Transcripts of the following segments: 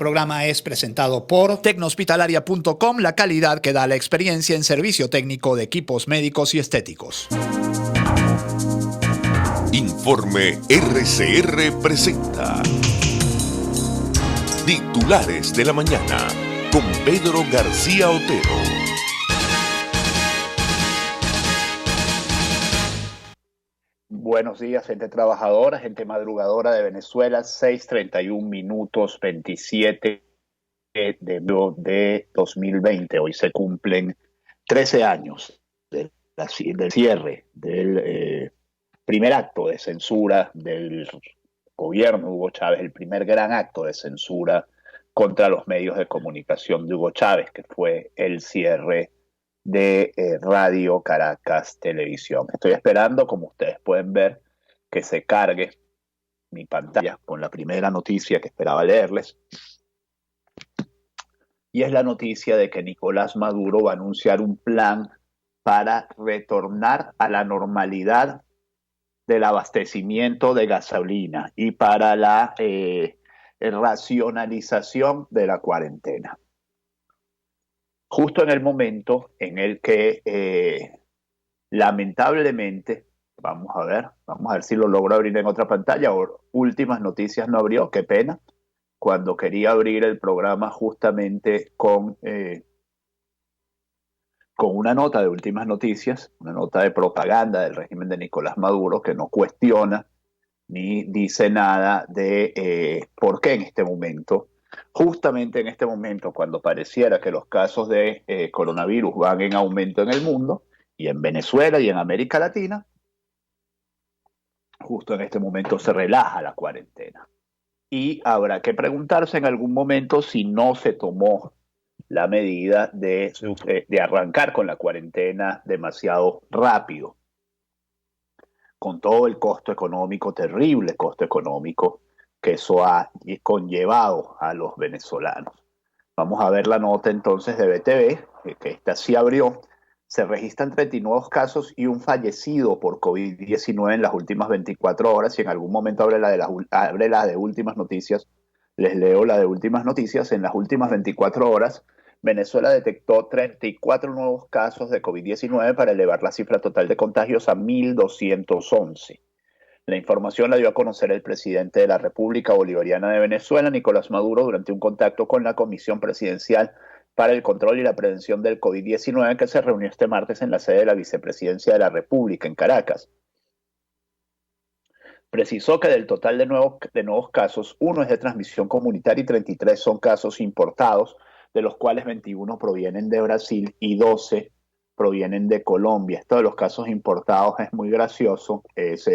programa es presentado por Tecnohospitalaria.com, la calidad que da la experiencia en servicio técnico de equipos médicos y estéticos. Informe RCR presenta Titulares de la Mañana con Pedro García Otero. Buenos días, gente trabajadora, gente madrugadora de Venezuela, 6:31 minutos, 27 de 2020. Hoy se cumplen 13 años del cierre del primer acto de censura del gobierno de Hugo Chávez, el primer gran acto de censura contra los medios de comunicación de Hugo Chávez, que fue el cierre de Radio Caracas Televisión. Estoy esperando, como ustedes pueden ver, que se cargue mi pantalla con la primera noticia que esperaba leerles. Y es la noticia de que Nicolás Maduro va a anunciar un plan para retornar a la normalidad del abastecimiento de gasolina y para la racionalización de la cuarentena. Justo en el momento en el que lamentablemente, vamos a ver si lo logro abrir en otra pantalla. Últimas Noticias no abrió, qué pena, cuando quería abrir el programa justamente con una nota de Últimas Noticias, una nota de propaganda del régimen de Nicolás Maduro que no cuestiona ni dice nada de por qué en este momento, justamente en este momento, cuando pareciera que los casos de coronavirus van en aumento en el mundo y en Venezuela y en América Latina, justo en este momento se relaja la cuarentena. Y habrá que preguntarse en algún momento si no se tomó la medida de arrancar con la cuarentena demasiado rápido, con todo el costo económico, terrible costo económico que eso ha conllevado a los venezolanos. Vamos a ver la nota entonces de BTV, que esta sí abrió. Se registran 39 casos y un fallecido por COVID-19 en las últimas 24 horas. Y en algún momento abre la de Últimas Noticias. Les leo la de Últimas Noticias. En las últimas 24 horas, Venezuela detectó 34 nuevos casos de COVID-19 para elevar la cifra total de contagios a 1.211. La información la dio a conocer el presidente de la República Bolivariana de Venezuela, Nicolás Maduro, durante un contacto con la Comisión Presidencial para el Control y la Prevención del COVID-19, que se reunió este martes en la sede de la Vicepresidencia de la República, en Caracas. Precisó que del total de nuevos casos, 1 es de transmisión comunitaria y 33 son casos importados, de los cuales 21 provienen de Brasil y 12 provienen de Colombia. Esto de los casos importados es muy gracioso. Es,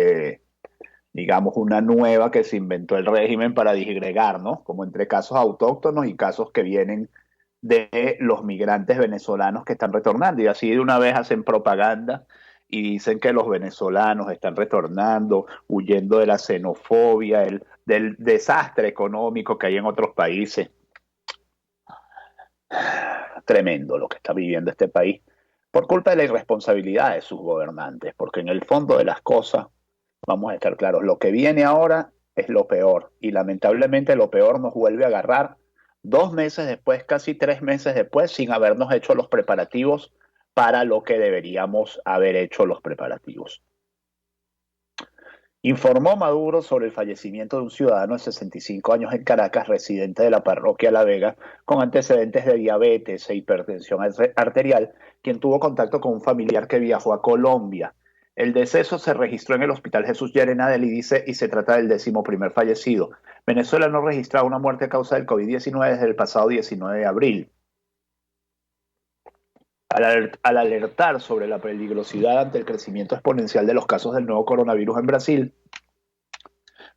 digamos, una nueva que se inventó el régimen para disgregar, ¿no? Como entre casos autóctonos y casos que vienen de los migrantes venezolanos que están retornando. Y así de una vez hacen propaganda y dicen que los venezolanos están retornando, huyendo de la xenofobia, del desastre económico que hay en otros países. Tremendo lo que está viviendo este país por culpa de la irresponsabilidad de sus gobernantes, porque en el fondo de las cosas, vamos a estar claros, lo que viene ahora es lo peor y lamentablemente lo peor nos vuelve a agarrar 2 meses después, casi 3 meses después, sin habernos hecho los preparativos para lo que deberíamos haber hecho los preparativos. Informó Maduro sobre el fallecimiento de un ciudadano de 65 años en Caracas, residente de la parroquia La Vega, con antecedentes de diabetes e hipertensión arterial, quien tuvo contacto con un familiar que viajó a Colombia. El deceso se registró en el Hospital Jesús Llerena del IDICE y se trata del 11º fallecido. Venezuela no registraba una muerte a causa del COVID-19 desde el pasado 19 de abril. Al alertar sobre la peligrosidad ante el crecimiento exponencial de los casos del nuevo coronavirus en Brasil,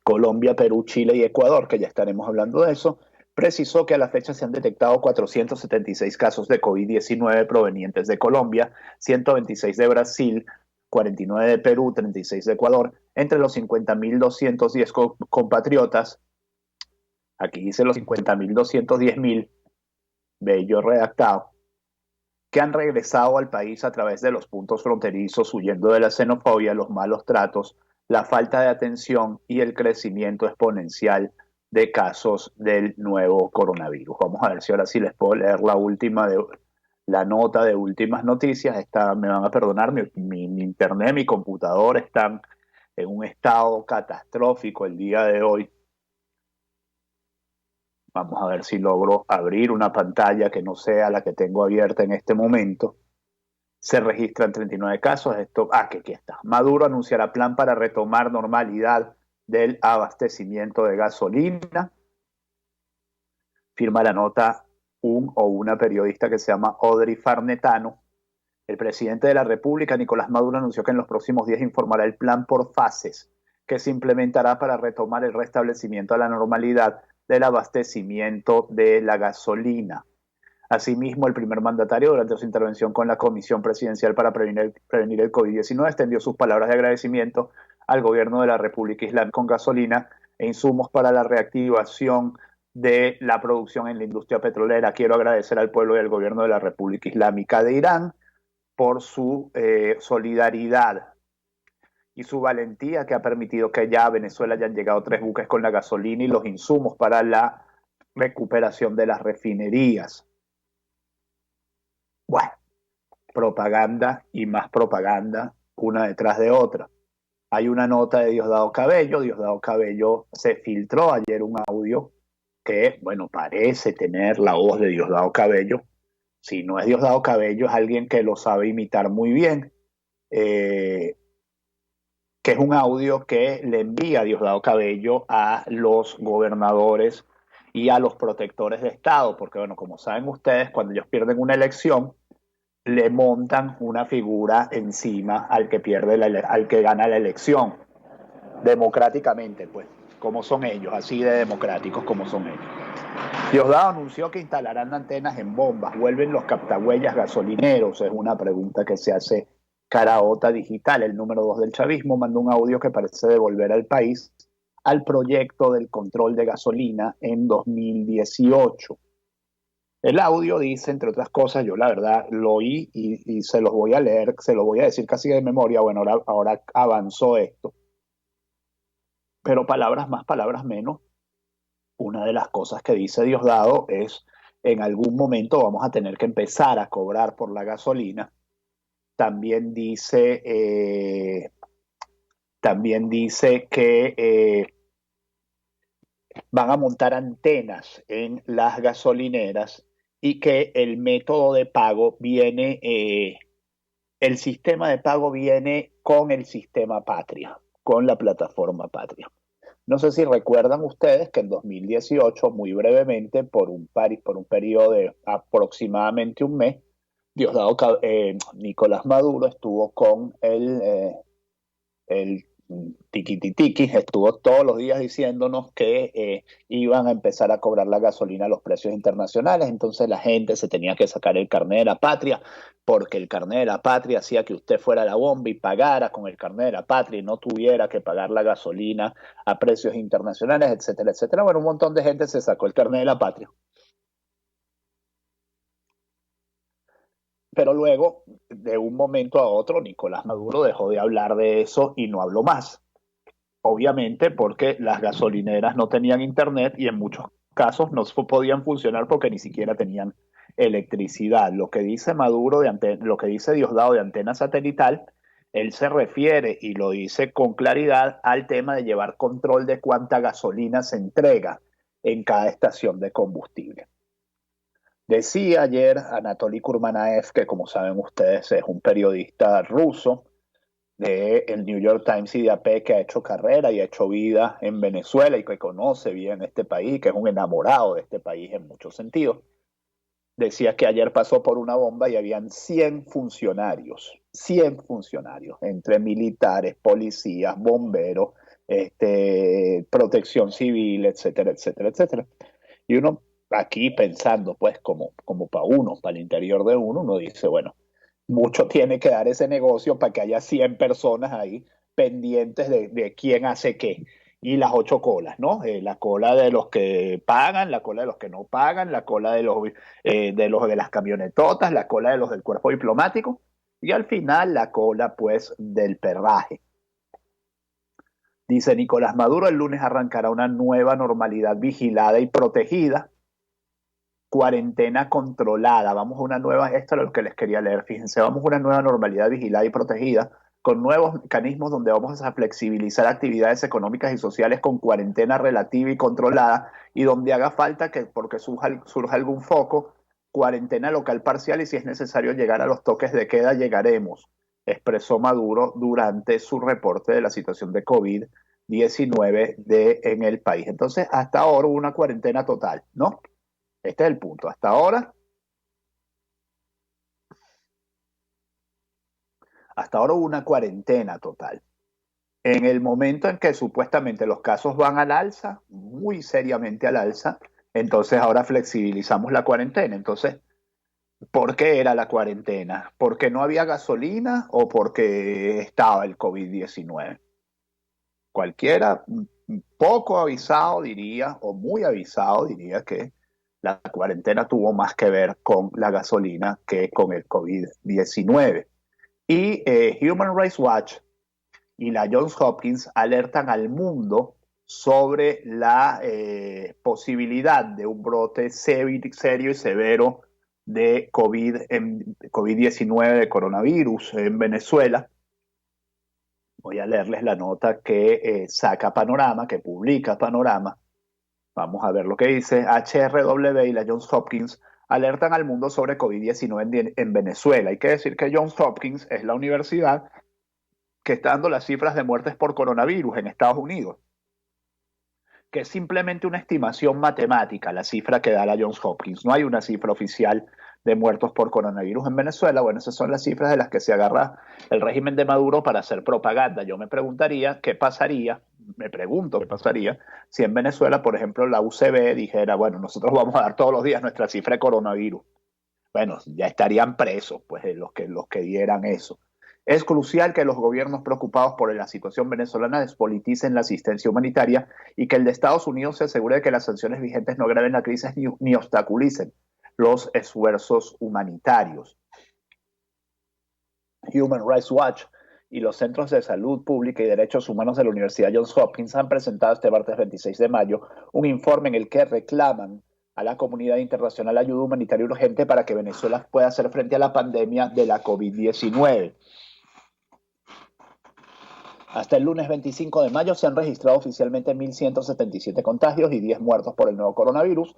Colombia, Perú, Chile y Ecuador, que ya estaremos hablando de eso, precisó que a la fecha se han detectado 476 casos de COVID-19 provenientes de Colombia, 126 de Brasil, 49 de Perú, 36 de Ecuador, entre los 50.210 compatriotas. Aquí dice los 50.210.000, bello redactado, que han regresado al país a través de los puntos fronterizos huyendo de la xenofobia, los malos tratos, la falta de atención y el crecimiento exponencial de casos del nuevo coronavirus. Vamos a ver si ahora sí les puedo leer la nota de últimas noticias. Me van a perdonar, mi internet, mi computador están en un estado catastrófico el día de hoy. Vamos a ver si logro abrir una pantalla que no sea la que tengo abierta en este momento. Se registran 39 casos. Que aquí está. Maduro anunciará plan para retomar normalidad del abastecimiento de gasolina. Firma la nota una periodista que se llama Audrey Farnetano. El presidente de la República, Nicolás Maduro, anunció que en los próximos días informará el plan por fases que se implementará para retomar el restablecimiento a la normalidad del abastecimiento de la gasolina. Asimismo, el primer mandatario, durante su intervención con la Comisión Presidencial para prevenir el COVID-19, extendió sus palabras de agradecimiento al gobierno de la República Islámica con gasolina e insumos para la reactivación de la producción en la industria petrolera. Quiero agradecer al pueblo y al gobierno de la República Islámica de Irán por su solidaridad y su valentía, que ha permitido que ya a Venezuela hayan llegado 3 buques con la gasolina y los insumos para la recuperación de las refinerías. Bueno, propaganda y más propaganda, una detrás de otra. Hay una nota de Diosdado Cabello. Diosdado Cabello se filtró ayer un audio que, bueno, parece tener la voz de Diosdado Cabello. Si no es Diosdado Cabello, es alguien que lo sabe imitar muy bien. Que es un audio que le envía Diosdado Cabello a los gobernadores y a los protectores de Estado, porque, bueno, como saben ustedes, cuando ellos pierden una elección, le montan una figura encima al que al que gana la elección, democráticamente, pues, como son ellos, así de democráticos como son ellos. Diosdado anunció que instalarán antenas en bombas. ¿Vuelven los captahuellas gasolineros? Es una pregunta que se hace Caraota Digital. El número 2 del chavismo mandó un audio que parece devolver al país al proyecto del control de gasolina en 2018. El audio dice, entre otras cosas, yo la verdad lo oí y se los voy a leer, se los voy a decir casi de memoria. Bueno, ahora avanzó esto. Pero palabras más, palabras menos. Una de las cosas que dice Diosdado es, en algún momento vamos a tener que empezar a cobrar por la gasolina. También dice que van a montar antenas en las gasolineras y que el método de pago viene, el sistema de pago viene con el sistema Patria, con la plataforma Patria. No sé si recuerdan ustedes que en 2018, muy brevemente, por un periodo de aproximadamente un mes, Nicolás Maduro estuvo con el tiquititiqui, estuvo todos los días diciéndonos que iban a empezar a cobrar la gasolina a los precios internacionales. Entonces la gente se tenía que sacar el carnet de la patria, porque el carnet de la patria hacía que usted fuera a la bomba y pagara con el carnet de la patria y no tuviera que pagar la gasolina a precios internacionales, etcétera, etcétera. Bueno, un montón de gente se sacó el carnet de la patria. Pero luego, de un momento a otro, Nicolás Maduro dejó de hablar de eso y no habló más. Obviamente porque las gasolineras no tenían internet y en muchos casos no podían funcionar porque ni siquiera tenían electricidad. Lo que dice lo que dice Diosdado de antena satelital, él se refiere y lo dice con claridad al tema de llevar control de cuánta gasolina se entrega en cada estación de combustible. Decía ayer Anatoly Kurmanaev, que como saben ustedes es un periodista ruso de el New York Times y de AP, que ha hecho carrera y ha hecho vida en Venezuela y que conoce bien este país, que es un enamorado de este país en muchos sentidos. Decía que ayer pasó por una bomba y habían 100 funcionarios, entre militares, policías, bomberos, protección civil, etcétera, etcétera, etcétera. Y uno aquí pensando, pues, como para el interior de uno dice, bueno, mucho tiene que dar ese negocio para que haya 100 personas ahí pendientes de quién hace qué. Y las 8 colas, ¿no? La cola de los que pagan, la cola de los que no pagan, la cola de los de las camionetotas, la cola de los del cuerpo diplomático y al final la cola, pues, del perraje. Dice Nicolás Maduro, el lunes arrancará una nueva normalidad vigilada y protegida, cuarentena controlada. Vamos a una nueva, esto es lo que les quería leer, fíjense, vamos a una nueva normalidad vigilada y protegida con nuevos mecanismos donde vamos a flexibilizar actividades económicas y sociales con cuarentena relativa y controlada, y donde haga falta que, porque surja algún foco, cuarentena local parcial, y si es necesario llegar a los toques de queda, llegaremos, expresó Maduro durante su reporte de la situación de COVID-19 en el país. Entonces, hasta ahora hubo una cuarentena total, ¿no? Este es el punto. Hasta ahora hubo una cuarentena total. En el momento en que supuestamente los casos van al alza, muy seriamente al alza, entonces ahora flexibilizamos la cuarentena. Entonces, ¿por qué era la cuarentena? ¿Porque no había gasolina o porque estaba el COVID-19? Cualquiera poco avisado diría, o muy avisado diría, que la cuarentena tuvo más que ver con la gasolina que con el COVID-19. Y Human Rights Watch y la Johns Hopkins alertan al mundo sobre la posibilidad de un brote serio y severo de COVID-19, de coronavirus en Venezuela. Voy a leerles la nota que saca Panorama, que publica Panorama. Vamos a ver lo que dice. HRW y la Johns Hopkins alertan al mundo sobre COVID-19 en Venezuela. Hay que decir que Johns Hopkins es la universidad que está dando las cifras de muertes por coronavirus en Estados Unidos, que es simplemente una estimación matemática, la cifra que da la Johns Hopkins. No hay una cifra oficial de muertos por coronavirus en Venezuela. Bueno, esas son las cifras de las que se agarra el régimen de Maduro para hacer propaganda. Yo me pregunto qué pasaría si en Venezuela, por ejemplo, la UCB dijera, bueno, nosotros vamos a dar todos los días nuestra cifra de coronavirus. Bueno, ya estarían presos, pues, los que dieran eso. Es crucial que los gobiernos preocupados por la situación venezolana despoliticen la asistencia humanitaria y que el de Estados Unidos se asegure de que las sanciones vigentes no agraven la crisis ni obstaculicen los esfuerzos humanitarios. Human Rights Watch y los Centros de Salud Pública y Derechos Humanos de la Universidad Johns Hopkins han presentado este martes 26 de mayo un informe en el que reclaman a la comunidad internacional ayuda humanitaria urgente para que Venezuela pueda hacer frente a la pandemia de la COVID-19. Hasta el lunes 25 de mayo se han registrado oficialmente 1.177 contagios y 10 muertos por el nuevo coronavirus.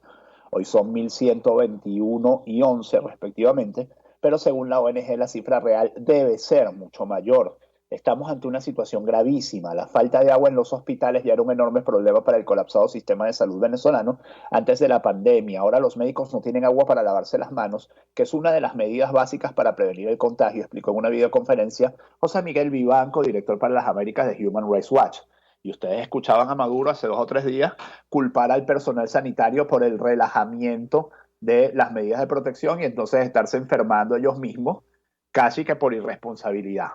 Hoy son 1.121 y 11 respectivamente, pero según la ONG la cifra real debe ser mucho mayor. Estamos ante una situación gravísima. La falta de agua en los hospitales ya era un enorme problema para el colapsado sistema de salud venezolano antes de la pandemia. Ahora los médicos no tienen agua para lavarse las manos, que es una de las medidas básicas para prevenir el contagio, explicó en una videoconferencia José Miguel Vivanco, director para las Américas de Human Rights Watch. Y ustedes escuchaban a Maduro hace 2 o 3 días culpar al personal sanitario por el relajamiento de las medidas de protección y entonces estarse enfermando ellos mismos, casi que por irresponsabilidad.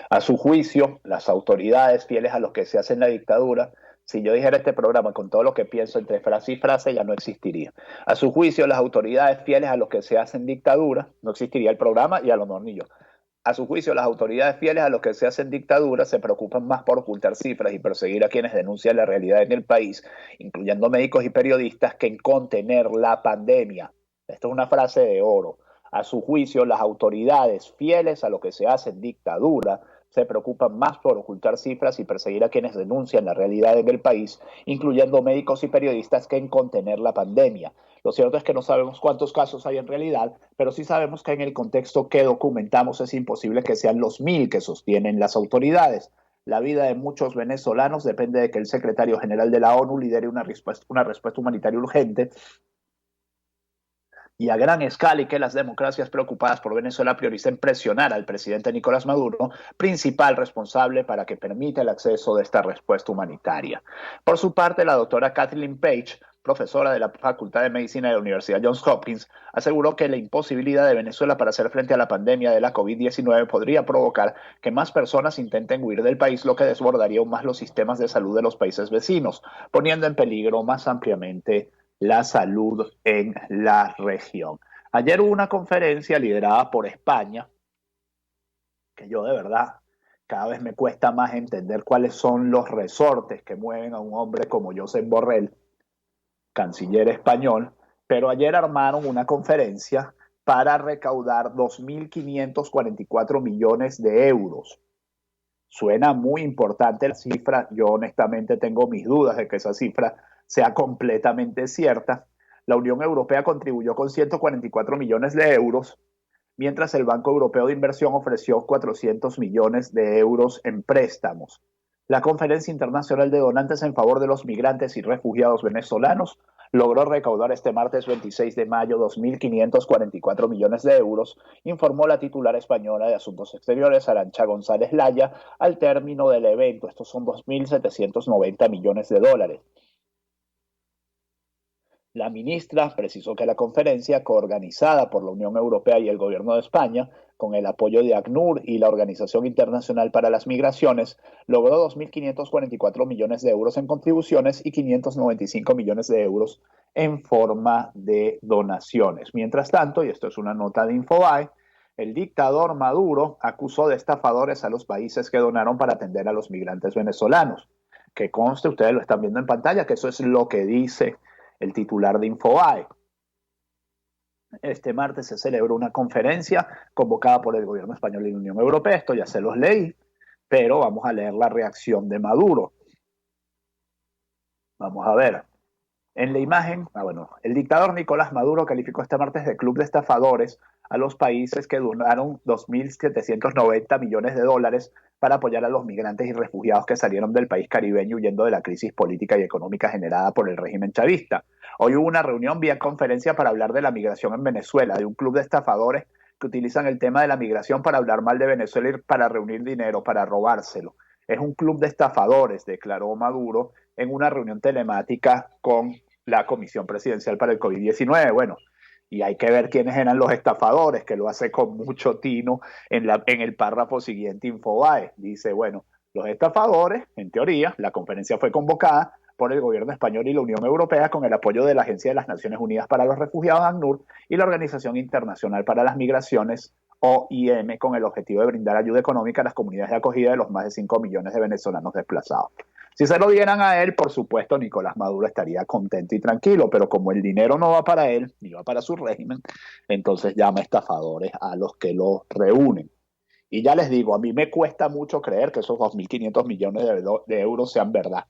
A su juicio, las autoridades fieles a los que se hace en la dictadura, si yo dijera este programa con todo lo que pienso entre frase y frase, ya no existiría. A su juicio, las autoridades fieles a los que se hace en dictadura, no existiría el programa y a lo mejor ni yo. A su juicio, las autoridades fieles a los que se hacen dictadura se preocupan más por ocultar cifras y perseguir a quienes denuncian la realidad en el país, incluyendo médicos y periodistas, que en contener la pandemia. Esto es una frase de oro. A su juicio, las autoridades fieles a lo que se hace en dictadura se preocupan más por ocultar cifras y perseguir a quienes denuncian la realidad en el país, incluyendo médicos y periodistas, que en contener la pandemia. Lo cierto es que no sabemos cuántos casos hay en realidad, pero sí sabemos que en el contexto que documentamos es imposible que sean los 1.000 que sostienen las autoridades. La vida de muchos venezolanos depende de que el secretario general de la ONU lidere una respuesta humanitaria urgente y a gran escala, y que las democracias preocupadas por Venezuela prioricen presionar al presidente Nicolás Maduro, principal responsable para que permita el acceso de esta respuesta humanitaria. Por su parte, la doctora Kathleen Page, profesora de la Facultad de Medicina de la Universidad Johns Hopkins, aseguró que la imposibilidad de Venezuela para hacer frente a la pandemia de la COVID-19 podría provocar que más personas intenten huir del país, lo que desbordaría aún más los sistemas de salud de los países vecinos, poniendo en peligro más ampliamente la salud en la región. Ayer hubo una conferencia liderada por España, que yo de verdad cada vez me cuesta más entender cuáles son los resortes que mueven a un hombre como Josep Borrell, canciller español, pero ayer armaron una conferencia para recaudar 2.544 millones de euros. Suena muy importante la cifra, yo honestamente tengo mis dudas de que esa cifra sea completamente cierta. La Unión Europea contribuyó con 144 millones de euros, mientras el Banco Europeo de Inversión ofreció 400 millones de euros en préstamos. La Conferencia Internacional de Donantes en favor de los migrantes y refugiados venezolanos logró recaudar este martes 26 de mayo 2.544 millones de euros, informó la titular española de Asuntos Exteriores, Arantxa González Laya, al término del evento. Estos son 2.790 millones de dólares. La ministra precisó que la conferencia, coorganizada por la Unión Europea y el Gobierno de España, con el apoyo de ACNUR y la Organización Internacional para las Migraciones, logró 2.544 millones de euros en contribuciones y 595 millones de euros en forma de donaciones. Mientras tanto, y esto es una nota de Infobae, el dictador Maduro acusó de estafadores a los países que donaron para atender a los migrantes venezolanos. Que conste, ustedes lo están viendo en pantalla, que eso es lo que dice el titular de Infobae. Este martes se celebró una conferencia convocada por el gobierno español y la Unión Europea. Esto ya se los leí, pero vamos a leer la reacción de Maduro. Vamos a ver. En la imagen, el dictador Nicolás Maduro calificó este martes de club de estafadores a los países que donaron 2.790 millones de dólares para apoyar a los migrantes y refugiados que salieron del país caribeño huyendo de la crisis política y económica generada por el régimen chavista. Hoy hubo una reunión vía conferencia para hablar de la migración en Venezuela, de un club de estafadores que utilizan el tema de la migración para hablar mal de Venezuela y para reunir dinero, para robárselo. Es un club de estafadores, declaró Maduro en una reunión telemática con la Comisión Presidencial para el COVID-19. Bueno, y hay que ver quiénes eran los estafadores, que lo hace con mucho tino en el párrafo siguiente Infobae. Dice, bueno, los estafadores, en teoría, la conferencia fue convocada por el gobierno español y la Unión Europea con el apoyo de la Agencia de las Naciones Unidas para los Refugiados, ACNUR, y la Organización Internacional para las Migraciones, OIM, con el objetivo de brindar ayuda económica a las comunidades de acogida de los más de 5 millones de venezolanos desplazados. Si se lo dieran a él, por supuesto, Nicolás Maduro estaría contento y tranquilo, pero como el dinero no va para él, ni va para su régimen, entonces llama estafadores a los que lo reúnen. Y ya les digo, a mí me cuesta mucho creer que esos 2.500 millones de euros sean verdad.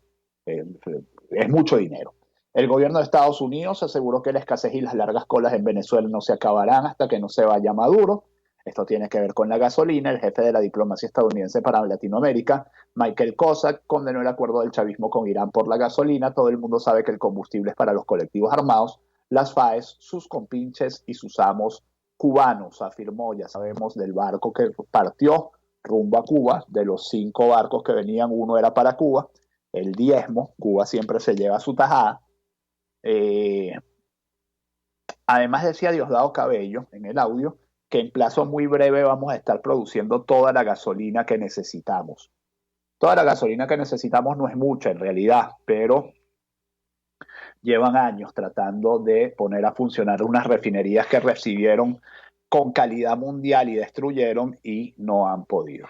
Es mucho dinero. El gobierno de Estados Unidos aseguró que la escasez y las largas colas en Venezuela no se acabarán hasta que no se vaya Maduro. Esto tiene que ver con la gasolina. El jefe de la diplomacia estadounidense para Latinoamérica, Michael Cossack, condenó el acuerdo del chavismo con Irán por la gasolina. Todo el mundo sabe que el combustible es para los colectivos armados, las FAES, sus compinches y sus amos cubanos, afirmó. Ya sabemos del barco que partió rumbo a Cuba. De los 5 barcos que venían, uno era para Cuba. El diezmo, Cuba siempre se lleva su tajada. Además decía Diosdado Cabello en el audio que en plazo muy breve vamos a estar produciendo toda la gasolina que necesitamos. Toda la gasolina que necesitamos no es mucha en realidad, pero llevan años tratando de poner a funcionar unas refinerías que recibieron con calidad mundial y destruyeron y no han podido.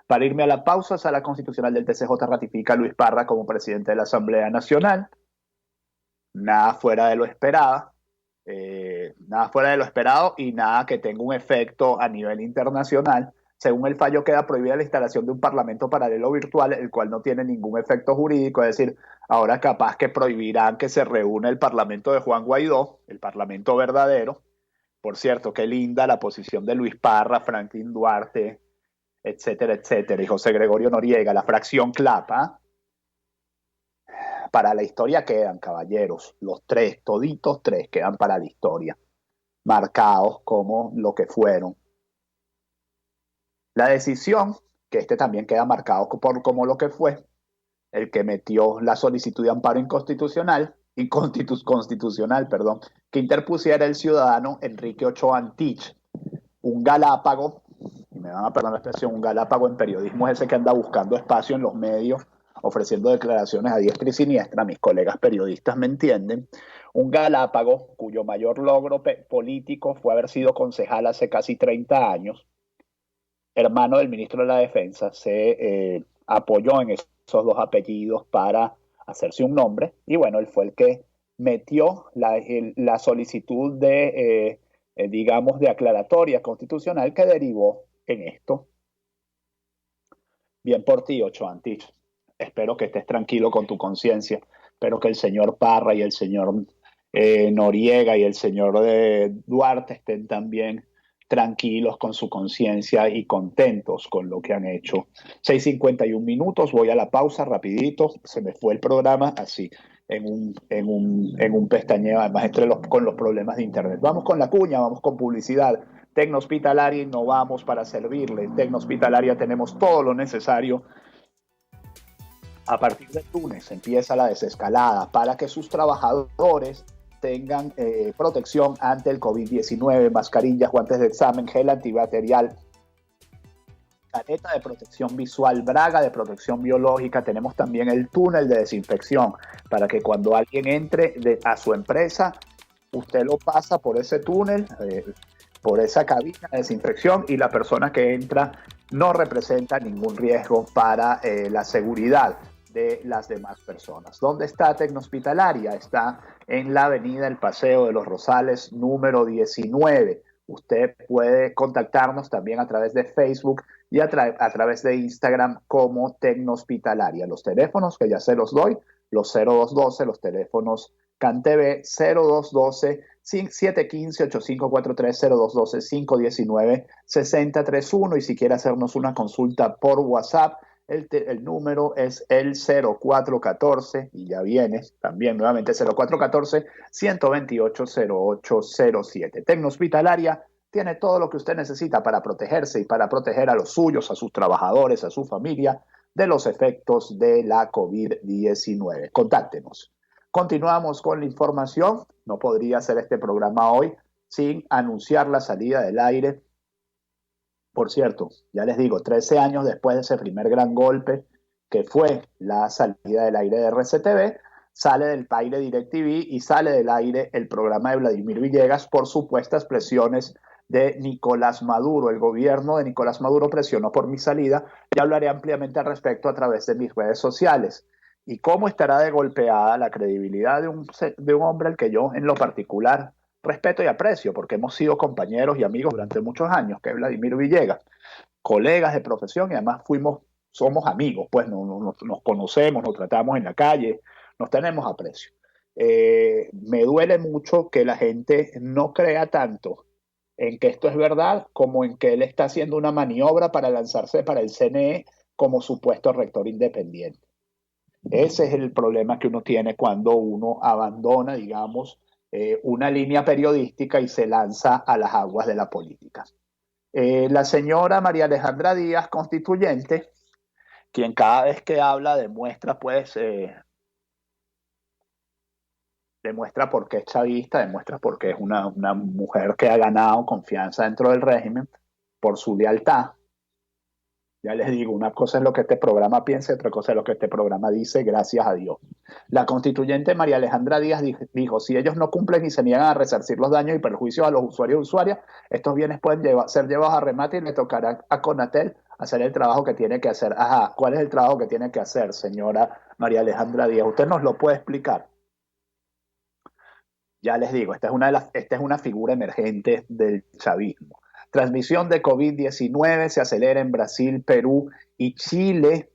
Para irme a la pausa, Sala Constitucional del TCJ ratifica a Luis Parra como presidente de la Asamblea Nacional. Nada fuera de lo esperado. Nada fuera de lo esperado y nada que tenga un efecto a nivel internacional. Según el fallo, queda prohibida la instalación de un parlamento paralelo virtual, el cual no tiene ningún efecto jurídico. Es decir, ahora capaz que prohibirán que se reúna el parlamento de Juan Guaidó, el parlamento verdadero. Por cierto, qué linda la posición de Luis Parra, Franklin Duarte, etcétera, etcétera, y José Gregorio Noriega, la fracción CLAP. Para la historia quedan, caballeros, los 3, toditos 3 quedan para la historia, marcados como lo que fueron. La decisión, que también queda marcado como lo que fue, el que metió la solicitud de amparo inconstitucional, que interpusiera el ciudadano Enrique Ochoa Antich, un galápago, y me van a perdonar la expresión, un galápago en periodismo es ese que anda buscando espacio en los medios, ofreciendo declaraciones a diestra y siniestra, mis colegas periodistas me entienden, un Galápago cuyo mayor logro político fue haber sido concejal hace casi 30 años, hermano del ministro de la Defensa, se apoyó en esos dos apellidos para hacerse un nombre, y bueno, él fue el que metió la solicitud digamos, de aclaratoria constitucional que derivó en esto. Bien por ti, Ocho Antich. Espero que estés tranquilo con tu conciencia. Espero que el señor Parra y el señor Noriega y el señor Duarte estén también tranquilos con su conciencia y contentos con lo que han hecho. 6:51 minutos, voy a la pausa rapidito, se me fue el programa así, en un pestañeo, además con los problemas de internet. Vamos con la cuña, vamos con publicidad. Tecnohospitalaria, innovamos para servirle. En Tecnohospitalaria tenemos todo lo necesario. A partir del lunes empieza la desescalada para que sus trabajadores tengan protección ante el COVID-19, mascarillas, guantes de examen, gel antibacterial, careta de protección visual, braga de protección biológica. Tenemos también el túnel de desinfección para que cuando alguien entre a su empresa, usted lo pasa por ese túnel, por esa cabina de desinfección, y la persona que entra no representa ningún riesgo para la seguridad de las demás personas. ¿Dónde está Tecnohospitalaria? Está en la avenida El Paseo de los Rosales, número 19. Usted puede contactarnos también a través de Facebook y a través de Instagram como Tecnohospitalaria. Los teléfonos que ya se los doy, los 0212, los teléfonos CanTV 0212 715-8543, 0212-519-6031, y si quiere hacernos una consulta por WhatsApp, el número es el 0414, y ya viene también nuevamente 0414-128-0807. Tecnohospitalaria tiene todo lo que usted necesita para protegerse y para proteger a los suyos, a sus trabajadores, a su familia, de los efectos de la COVID-19. Contáctenos. Continuamos con la información. No podría hacer este programa hoy sin anunciar la salida del aire. Por cierto, ya les digo, 13 años después de ese primer gran golpe que fue la salida del aire de RCTV, sale del aire DirecTV y sale del aire el programa de Vladimir Villegas por supuestas presiones de Nicolás Maduro. El gobierno de Nicolás Maduro presionó por mi salida. Ya hablaré ampliamente al respecto a través de mis redes sociales. ¿Y cómo estará de golpeada la credibilidad de un hombre al que yo en lo particular respeto y aprecio, porque hemos sido compañeros y amigos durante muchos años, que es Vladimir Villegas, colegas de profesión, y además somos amigos, pues nos conocemos, nos tratamos en la calle, nos tenemos aprecio. Me duele mucho que la gente no crea tanto en que esto es verdad como en que él está haciendo una maniobra para lanzarse para el CNE como supuesto rector independiente. Ese es el problema que uno tiene cuando uno abandona, digamos, una línea periodística y se lanza a las aguas de la política. La señora María Alejandra Díaz, constituyente, quien cada vez que habla demuestra por qué es chavista, demuestra por qué es una mujer que ha ganado confianza dentro del régimen por su lealtad. Ya les digo, una cosa es lo que este programa piensa y otra cosa es lo que este programa dice, gracias a Dios. La constituyente María Alejandra Díaz dijo, si ellos no cumplen y se niegan a resarcir los daños y perjuicios a los usuarios y usuarias, estos bienes pueden ser llevados a remate y le tocará a Conatel hacer el trabajo que tiene que hacer. Ajá, ¿cuál es el trabajo que tiene que hacer, señora María Alejandra Díaz? ¿Usted nos lo puede explicar? Ya les digo, esta es una figura emergente del chavismo. Transmisión de COVID-19 se acelera en Brasil, Perú y Chile.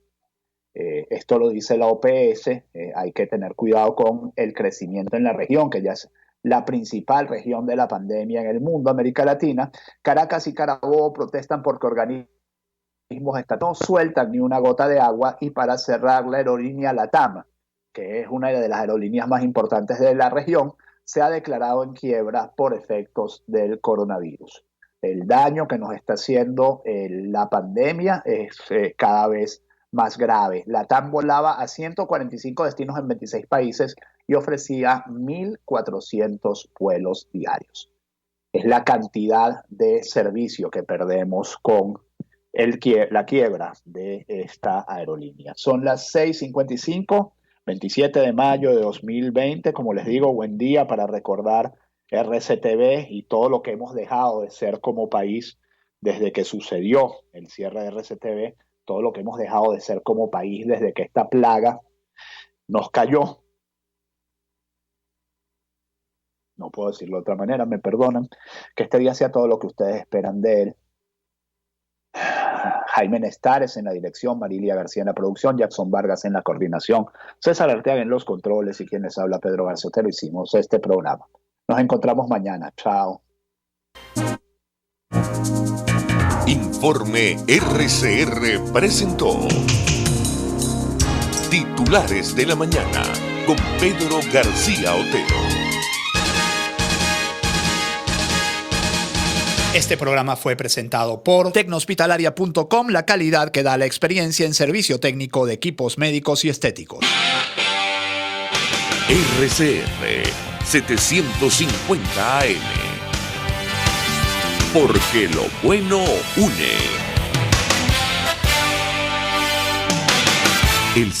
Esto lo dice la OPS. Hay que tener cuidado con el crecimiento en la región, que ya es la principal región de la pandemia en el mundo, América Latina. Caracas y Carabobo protestan porque organismos estatales no sueltan ni una gota de agua, y para cerrar, la aerolínea LATAM, que es una de las aerolíneas más importantes de la región, se ha declarado en quiebra por efectos del coronavirus. El daño que nos está haciendo la pandemia es cada vez más grave. LATAM volaba a 145 destinos en 26 países y ofrecía 1.400 vuelos diarios. Es la cantidad de servicio que perdemos con la quiebra de esta aerolínea. Son las 6:55. 27 de mayo de 2020, como les digo, buen día para recordar RCTV y todo lo que hemos dejado de ser como país desde que sucedió el cierre de RCTV, todo lo que hemos dejado de ser como país desde que esta plaga nos cayó. No puedo decirlo de otra manera, me perdonan. Que este día sea todo lo que ustedes esperan de él. Jaime Nestares en la dirección, Marilia García en la producción, Jackson Vargas en la coordinación, César Arteaga en los controles y quien les habla, Pedro García Otero. Hicimos este programa. Nos encontramos mañana. Chao. Informe RCR presentó Titulares de la Mañana con Pedro García Otero. Este programa fue presentado por Tecnohospitalaria.com, la calidad que da la experiencia en servicio técnico de equipos médicos y estéticos. RCR 750 AM. Porque lo bueno une. El